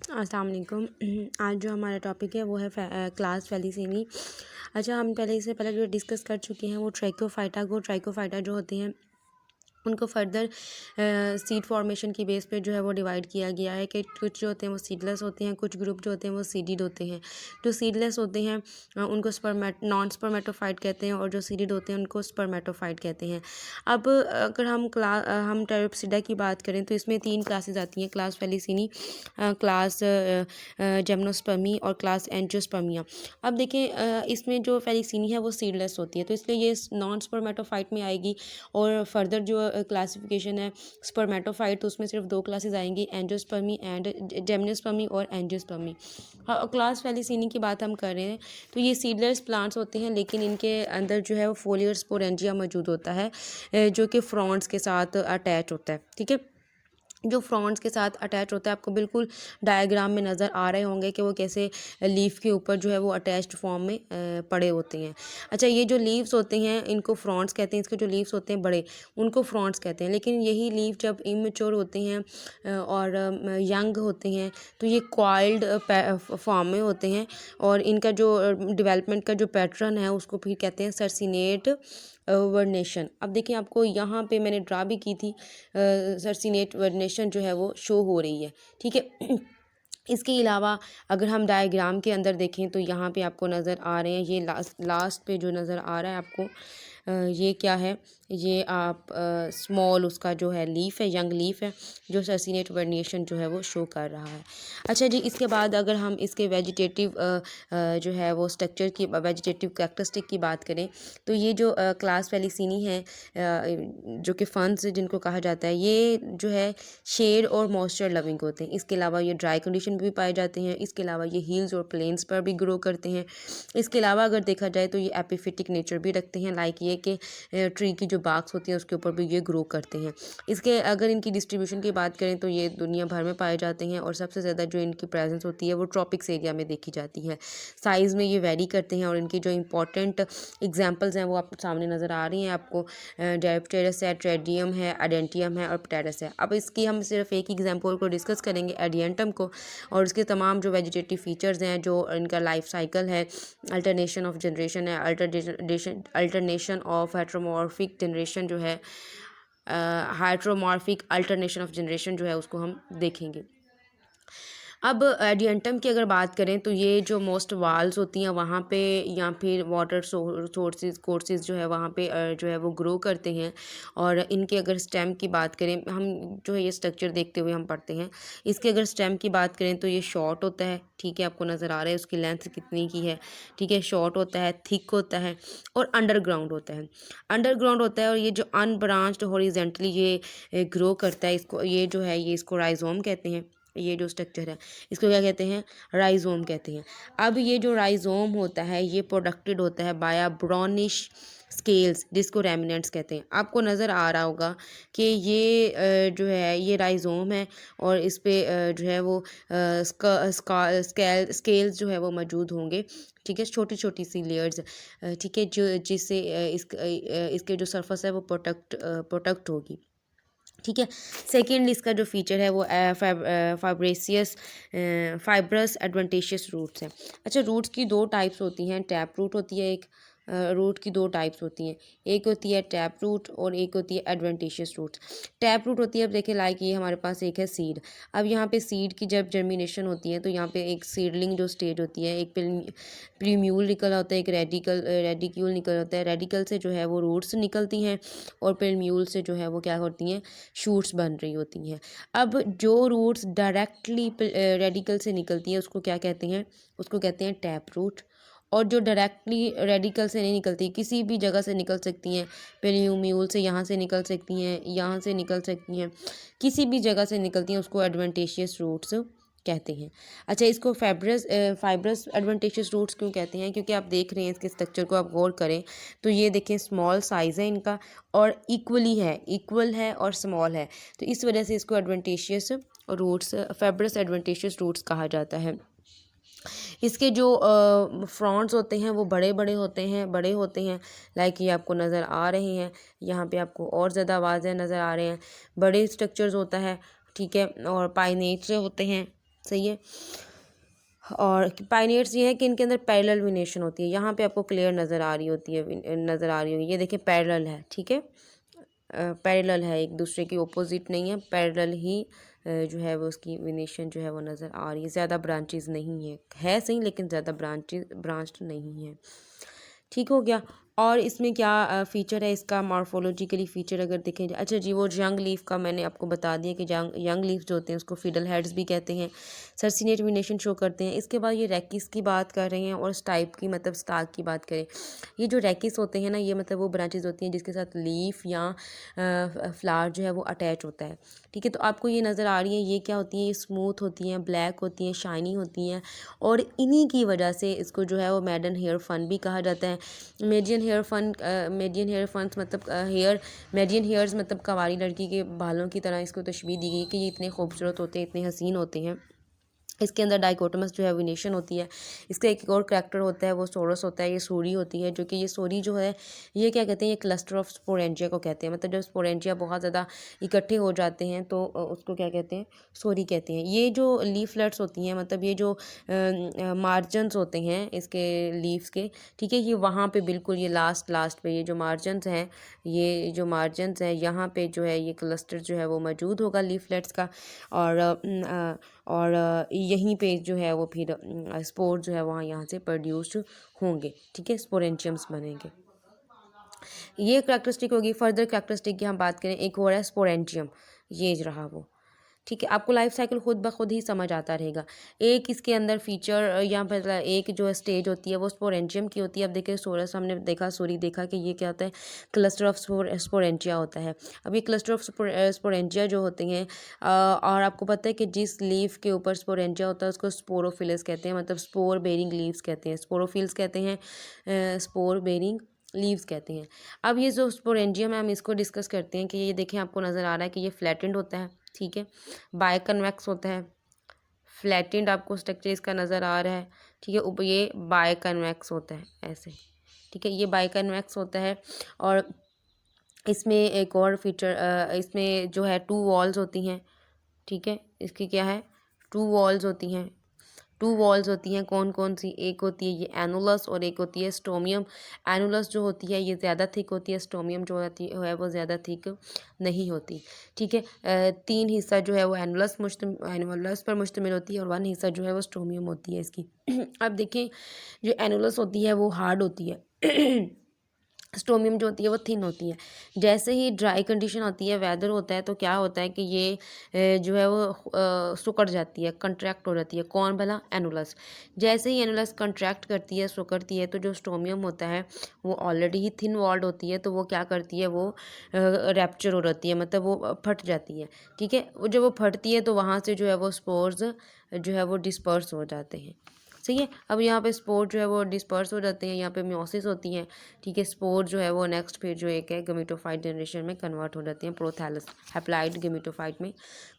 अस्सलाम वालेकुम। आज जो हमारा टॉपिक है वो है क्लास फेलिसिनी। अच्छा, हम इससे पहले जो डिस्कस कर चुके हैं वो ट्राइकोफाइटा जो होते हैं उनको फर्दर सीड फॉर्मेशन की बेस पे जो है वो डिवाइड किया गया है कि कुछ जो होते हैं वो सीडलेस होते हैं, कुछ ग्रुप जो होते हैं वो सीडिड होते हैं। जो सीडलेस होते हैं उनको नॉन स्पर्मेटोफाइट कहते हैं और जो सीडिड होते हैं उनको स्पर्मेटोफाइट कहते हैं। अब अगर हम टेरोप्सिडा की बात करें तो इसमें 3 क्लासेस आती हैं, क्लास फेलिसिनी, क्लास जिम्नोस्पर्मी और क्लास एंजियोस्पर्मिया। अब देखें इसमें जो फेलिसिनी है वो सीडलेस होती है तो इसलिए ये नॉन स्पर्मेटोफाइट में आएगी। और फर्दर जो क्लासिफिकेशन है स्पर्मेटोफाइट, तो उसमें सिर्फ 2 क्लासेस आएंगी, एंजियोस्पर्मी एंड जिम्नोस्पर्मी और एंजियोस्पर्मी। क्लास फेलिसिनी की बात हम कर रहे हैं तो ये सीडलेस प्लांट्स होते हैं, लेकिन इनके अंदर जो है वो फोलियर स्पोरेंजिया मौजूद होता है जो कि फ्रॉन्ट्स के साथ अटैच होता है। ठीक है, जो फ्रॉन्ट्स के साथ अटैच होता है, आपको बिल्कुल डायग्राम में नज़र आ रहे होंगे कि वो कैसे लीफ के ऊपर जो है वो अटैच्ड फॉर्म में पड़े होते हैं। अच्छा, ये जो लीव्स होते हैं इनको फ्रॉन्ट्स कहते हैं, इसके जो लीव्स होते हैं बड़े उनको फ्रॉन्ट्स कहते हैं। लेकिन यही लीफ जब इमेच्योर होते हैं और यंग होते हैं तो ये कॉइल्ड फॉर्म में होते हैं और इनका जो डेवलपमेंट का जो पैटर्न है उसको फिर कहते हैं सर्सिनेट वर्नेशन। अब देखिए, आपको यहाँ पे मैंने ड्रा भी की थी, सर्सिनेट वर्नेशन जो है वो शो हो रही है। ठीक है इसके अलावा अगर हम डायग्राम के अंदर देखें तो यहाँ पे आपको नज़र आ रहे हैं, ये लास्ट पे जो नज़र आ रहा है आपको ये क्या है, ये आप स्मॉल उसका जो है लीफ है, यंग लीफ है जो सर्सिनेट वर्निएशन जो है वो शो कर रहा है। अच्छा जी, इसके बाद अगर हम इसके वेजिटेटिव जो है वो स्ट्रक्चर की, वेजिटेटिव कैरेक्टरिस्टिक की बात करें तो ये जो क्लास फेलिसिनी है जो कि फंस जिनको कहा जाता है, ये जो है शेड और मॉइस्चर लविंग होते हैं। इसके अलावा ये ड्राई कंडीशन में भी पाए जाते हैं। इसके अलावा ये हिल्स और प्लेन्स पर भी ग्रो करते हैं। इसके अलावा अगर देखा जाए तो ये एपिफिटिक नेचर भी रखते हैं, लाइक ये कि ट्री की जो बाक्स होती है उसके ऊपर भी ये ग्रो करते हैं। इसके अगर इनकी डिस्ट्रीब्यूशन की बात करें तो ये दुनिया भर में पाए जाते हैं और सबसे ज़्यादा जो इनकी प्रेजेंस होती है वो ट्रॉपिक्स एरिया में देखी जाती है। साइज़ में ये वेरी करते हैं और इनकी जो इंपॉर्टेंट एग्जाम्पल्स हैं वो आप सामने नज़र आ रही हैं आपको। डायोप्टेरस है, ट्रेडियम है, एडेंटियम है और प्टेरस है। अब इसकी हम सिर्फ एक एग्जाम्पल को डिस्कस करेंगे, एडियंटम को, और उसके तमाम जो वेजिटेटिव फीचर्स हैं, जो इनका लाइफ साइकिल है, अल्टरनेशन ऑफ जनरेशन है, अल्टरनेशन ऑफ हेट्रोमॉर्फिक जनरेशन जो है, हाइड्रोमॉर्फिक अल्टरनेशन ऑफ जनरेशन जो है उसको हम देखेंगे। अब एडियंटम की अगर बात करें तो ये जो मोस्ट वाल्स होती हैं वहाँ पे या फिर वाटर सोर्सेज कोर्सेज जो है वहाँ पे जो है वो ग्रो करते हैं। और इनके अगर स्टेम की बात करें, हम जो है ये स्ट्रक्चर देखते हुए हम पढ़ते हैं। इसके अगर स्टेम की बात करें तो ये शॉर्ट होता है, ठीक है, आपको नज़र आ रहा है उसकी लेंथ कितनी की है, ठीक है, शॉर्ट होता है, थिक होता है और अंडरग्राउंड होता है। अंडरग्राउंड होता है और ये जो अनब्रांच्ड हॉरिजेंटली ये ग्रो करता है, इसको ये जो है ये इसको राइजोम कहते हैं। ये जो स्ट्रक्चर है इसको क्या कहते हैं, राइजोम कहते हैं। अब ये जो राइजोम होता है ये प्रोडक्टेड होता है बाय ब्राउनिश स्केल्स जिसको रेमिनेंट्स कहते हैं। आपको नज़र आ रहा होगा कि ये जो है ये राइजोम है और इस पे जो है वो स्केल्स जो है वो मौजूद होंगे, ठीक है, छोटी छोटी सी लेयर्स, ठीक है, जो जिससे इसके जो सरफेस है वो प्रोटेक्ट होगी। ठीक है, सेकेंड इसका जो फीचर है वो फाइब्रस एडवेंटेशियस रूट्स हैं। अच्छा, रूट्स की 2 टाइप्स होती हैं, टैप रूट होती है एक, रूट की 2 टाइप्स होती हैं, एक होती है टैप रूट और एक होती है एडवेंटेशियस रूट। टैप रूट होती है, अब देखिए लाइक ये हमारे पास एक है सीड। अब यहाँ पे सीड की जब जर्मिनेशन होती है तो यहाँ पे एक सीडलिंग जो स्टेज होती है, एक प्रीम्यूल निकल होता है, एक रेडिक्यूल निकल होता है। रेडिकल से जो है वो रूट्स निकलती हैं और प्रीम्यूल से जो है वो क्या होती हैं, शूट्स बन रही होती हैं। अब जो रूट्स डायरेक्टली रेडिकल से निकलती हैं उसको क्या कहते हैं, उसको कहते हैं टैप रूट। और जो डायरेक्टली रेडिकल से नहीं निकलती, किसी भी जगह से निकल सकती हैं, प्रीम्यूल से यहाँ से निकल सकती हैं, यहाँ से निकल सकती हैं, किसी भी जगह से निकलती हैं, उसको एडवेंटेशियस रूट्स कहते हैं। अच्छा, इसको फाइब्रस एडवेंटेशियस रूट्स क्यों कहते हैं, क्योंकि आप देख रहे हैं इसके स्ट्रक्चर को, आप गौर करें तो ये देखें स्मॉल साइज़ है इनका और इक्वल है और स्मॉल है, तो इस वजह से इसको adventitious roots, fibrous adventitious roots कहा जाता है। इसके जो फ्रॉन्ट्स होते हैं वो बड़े होते हैं, लाइक ये आपको नज़र आ रहे हैं, यहाँ पे आपको और ज़्यादा आवाज़ें नज़र आ रहे हैं, बड़े स्ट्रक्चर्स होता है, ठीक है, और पाइनेट से होते हैं, सही है। और पाइनियर्स ये है कि इनके अंदर पैरेलल वेनेशन होती है। यहाँ पे आपको क्लियर नज़र आ रही होती है, नज़र आ रही होगी, ये देखिए पैरेलल है, ठीक है, पैरेलल है, एक दूसरे की ओपोजिट नहीं है, पैरेलल ही जो है वो उसकी वेनेशन जो है वो नज़र आ रही है। ज़्यादा ब्रांचेस नहीं है सही, लेकिन ज़्यादा ब्रांच्ड नहीं है। ठीक हो गया। और इसमें क्या फ़ीचर है इसका, मॉर्फोलॉजिकली फ़ीचर अगर देखें, अच्छा जी, वो यंग लीफ का मैंने आपको बता दिया कि यंग लीफ जो होते हैं उसको फिडल हेड्स भी कहते हैं, सर्सिनेट वेनेशन शो करते हैं। इसके बाद ये रैकिस की बात कर रहे हैं और स्टाइप की, मतलब स्टाक की बात करें, ये जो रैकिस होते हैं ना, ये मतलब वो ब्रांचेज होती हैं जिसके साथ लीफ या फ्लावर जो है वो अटैच होता है। ठीक है, तो आपको ये नज़र आ रही है, ये क्या होती है, ये स्मूथ होती हैं, ब्लैक होती हैं, शाइनी होती हैं, और इन्हीं की वजह से इसको जो है वो मैडन हेयर फन भी कहा जाता है। मेडियन हेयर फंस मतलब मेडियन हेयर्स मतलब कवारी लड़की के बालों की तरह इसको तशबीह दी गई कि ये इतने खूबसूरत होते हैं, इतने हसीन होते हैं। इसके अंदर डाइकोटमस जो है वेनेशन होती है। इसका एक और करैक्टर होता है, वो सोरस होता है, ये सोरी होती है, जो कि ये सोरी जो है ये क्या कहते हैं, ये क्लस्टर ऑफ स्पोरेंजिया को कहते हैं। मतलब जब स्पोरेंजिया बहुत ज़्यादा इकट्ठे हो जाते हैं तो उसको क्या कहते हैं, सोरी कहते हैं। ये जो लीफलेट्स होती हैं, मतलब ये जो मार्जन्स होते हैं इसके लीव्स के, ठीक है, ये वहाँ पे बिल्कुल ये लास्ट पे ये जो मार्जन्स हैं, ये जो मार्जन्स हैं यहाँ पे जो है ये क्लस्टर जो है वो मौजूद होगा लीफलेट्स का, और यहीं पे जो है वो फिर स्पोर जो है वहाँ यहाँ से प्रोड्यूस होंगे। ठीक है, स्पोरेंशियम्स बनेंगे। ये करैक्टरिस्टिक होगी। फर्दर करैक्टरिस्टिक की हम बात करें, एक और है स्पोरेंशियम, ये रहा वो। ठीक है, आपको लाइफ साइकिल खुद ब खुद ही समझ आता रहेगा। एक इसके अंदर फीचर या फिर एक जो स्टेज होती है वो स्पोरेंशियम की होती है। अब देखिए सोरस हमने देखा, सोरी देखा कि ये क्या होता है, क्लस्टर ऑफ स्पोरेंशिया होता है। अब ये क्लस्टर ऑफ स्पोरेंशिया जो होते हैं और आपको पता है कि जिस लीफ के ऊपर स्पोरेंशिया होता है उसको स्पोरोफिलस कहते हैं, मतलब स्पोर बेरिंग लीव्स कहते हैं, स्पोरोफिल्स कहते हैं, स्पोर बेरिंग लीव्स कहते हैं। अब ये जो स्पोरेंजियम है हम इसको डिस्कस करते हैं कि ये देखें, आपको नज़र आ रहा है कि ये फ्लैटेंड होता है, ठीक है, बायकन्वेक्स होता है, फ्लैटेंड आपको स्ट्रक्चर इसका नज़र आ रहा है, ठीक है, ऊपर ये बायकन्वेक्स होता है ऐसे, ठीक है, ये बायकन्वेक्स होता है। और इसमें एक और फीचर, इसमें जो है 2 वॉल्स होती हैं, ठीक है, इसकी क्या है, 2 वॉल्स होती हैं, 2 वॉल्स होती हैं, कौन कौन सी, एक होती है ये एनुलस और एक होती है स्टोमियम। एनुलस जो होती है ये ज़्यादा थिक होती है, स्टोमियम जो होती है वो ज़्यादा थिक नहीं होती। ठीक है, 3 हिस्सा जो है वो एनुलस पर मुश्तमिल होती है और 1 हिस्सा जो है वो स्टोमियम होती है इसकी। अब देखें, जो एनुलस होती है वो हार्ड होती है स्टोमियम जो होती है वो थिन होती है। जैसे ही ड्राई कंडीशन होती है, वेदर होता है, तो क्या होता है कि ये जो है वो सिकुड़ जाती है, कंट्रैक्ट हो जाती है। कौन भला, एनुलस। जैसे ही एनुलस कंट्रैक्ट करती है, सिकुड़ती है, तो जो स्टोमियम होता है वो ऑलरेडी ही थिन वॉल्ड होती है, तो वो क्या करती है, वो रैप्चर हो जाती है, मतलब वो फट जाती है। ठीक है, वो जब वो फटती है तो वहाँ से जो है वो स्पोर्स जो है वो डिस्पर्स हो जाते हैं। सही है, अब यहाँ पे स्पोर जो है वो डिस्पर्स हो जाते हैं, यहाँ पे म्योसिस होती हैं। ठीक है, स्पोर जो है वो नेक्स्ट फिर जो एक है गमीटोफाइट जनरेशन में कन्वर्ट हो जाते हैं, प्रोथैलस हैप्लॉइड गमीटोफाइट में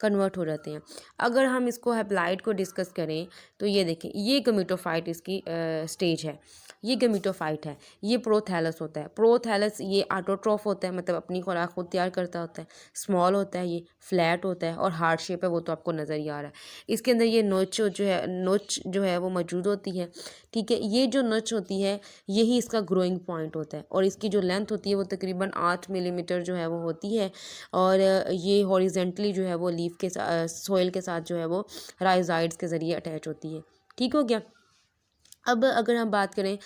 कन्वर्ट हो जाते हैं। अगर हम इसको हैप्लॉइड को डिस्कस करें तो ये देखें, ये गमीटोफाइट इसकी स्टेज है, ये गमीटोफाइट है, ये प्रोथैलस होता है। प्रोथैलस ये ऑटोट्रॉफ होता है, मतलब अपनी खुराक खुद तैयार करता होता है, स्मॉल होता है, ये फ्लैट होता है और हार्ड शेप है, वो तो आपको नज़र ही आ रहा है। इसके अंदर ये नोच जो है वो मौजूद होती है। ठीक है, ये जो नोच होती है यही इसका ग्रोइंग पॉइंट होता है और इसकी जो लेंथ होती है वो तकरीबन 8 मिलीमीटर जो है वो होती है और ये हॉरिजेंटली जो है वो लीफ के सोइल के साथ जो है वो राइजाइड्स के ज़रिए अटैच होती है। ठीक हो गया। अब अगर हम बात करें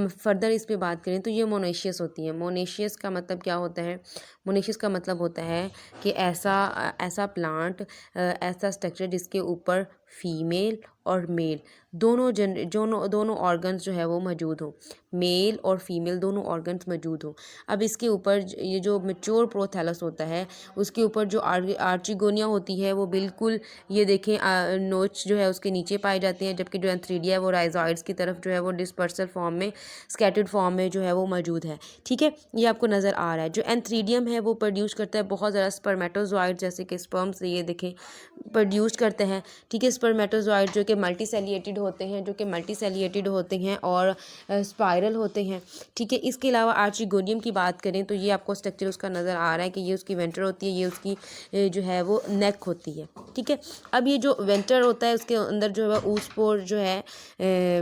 फर्दर इस पे बात करें तो ये मोनेशियस होती है। मोनेशियस का मतलब क्या होता है, मोनेशियस का मतलब होता है कि ऐसा प्लांट, ऐसा स्ट्रक्चर जिसके ऊपर फीमेल और मेल दोनों ऑर्गन्स जो है वो मौजूद हो, मेल और फीमेल दोनों ऑर्गन्स मौजूद हो। अब इसके ऊपर ये जो मैच्योर प्रोथैलस होता है उसके ऊपर जो आर्चिगोनिया होती है वो बिल्कुल ये देखें नोच जो है उसके नीचे पाए जाते हैं, जबकि जो एंथ्रीडिया है वो राइजॉइड्स की तरफ जो है वो डिस्पर्सल फॉर्म में, स्कैटर्ड फॉर्म में जो है वो मौजूद है। ठीक है, ये आपको नज़र आ रहा है। जो एंथ्रीडियम है वो प्रोड्यूस करता है बहुत ज़्यादा स्पर्मेटोजॉइड, जैसे कि स्पर्म से ये देखें प्रोड्यूस करते हैं। ठीक है, स्पर्मेटोजॉइड जो कि मल्टीसेलिएटेड होते हैं और स्पाइरल होते हैं, ठीक है। इसके अलावा आर्चिगोनियम की बात करें तो ये आपको स्ट्रक्चर उसका नज़र आ रहा है कि ये उसकी वेंटर होती है, ये उसकी जो है वो नेक होती है, ठीक है। अब ये जो वेंटर होता है उसके अंदर जो है ऊस्पोर जो है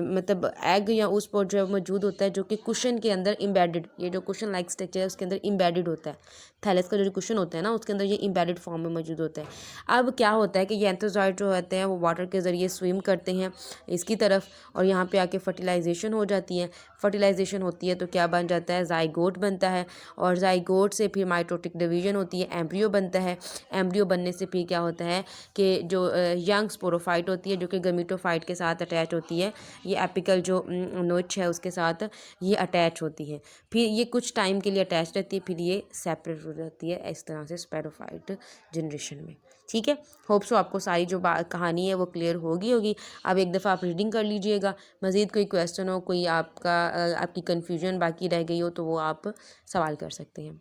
मतलब एग या ऊस्पोर जो है मौजूद होता है, जो कि कुशन के अंदर इम्बेडेड, ये जो कुशन लाइक स्ट्रक्चर है उसके अंदर इम्बेडेड होता है। थैलस का जो कुशन होता है ना उसके अंदर ये इम्बेडेड फॉर्म में मौजूद होता है। अब क्या होता है कि ये एंथोजॉइड जो होते हैं वो वाटर के ज़रिए स्विम करते हैं इसकी तरफ, और यहाँ पे आके फर्टिलाइजेशन हो जाती है। फर्टिलाइजेशन होती है तो क्या बन जाता है, जाइगोट बनता है, और जाइगोट से फिर माइटोटिक डिवीजन होती है, एम्ब्रियो बनता है। एम्ब्रियो बनने से फिर क्या होता है कि जो यंग स्पोरोफाइट होती है जो कि गमीटोफाइट के साथ अटैच होती है, ये एपिकल जो नोच है उसके साथ ये अटैच होती है। फिर ये कुछ टाइम के लिए अटैच रहती है, फिर ये सेपरेट हो जाती है इस तरह से स्पेरोफाइट जनरेशन में, ठीक है। होप सो आपको सारी जो बात कहानी है वो क्लियर होगी। अब एक दफ़ा आप रीडिंग कर लीजिएगा, मज़ीद कोई क्वेश्चन हो, कोई आपकी कन्फ्यूजन बाकी रह गई हो तो वो आप सवाल कर सकते हैं।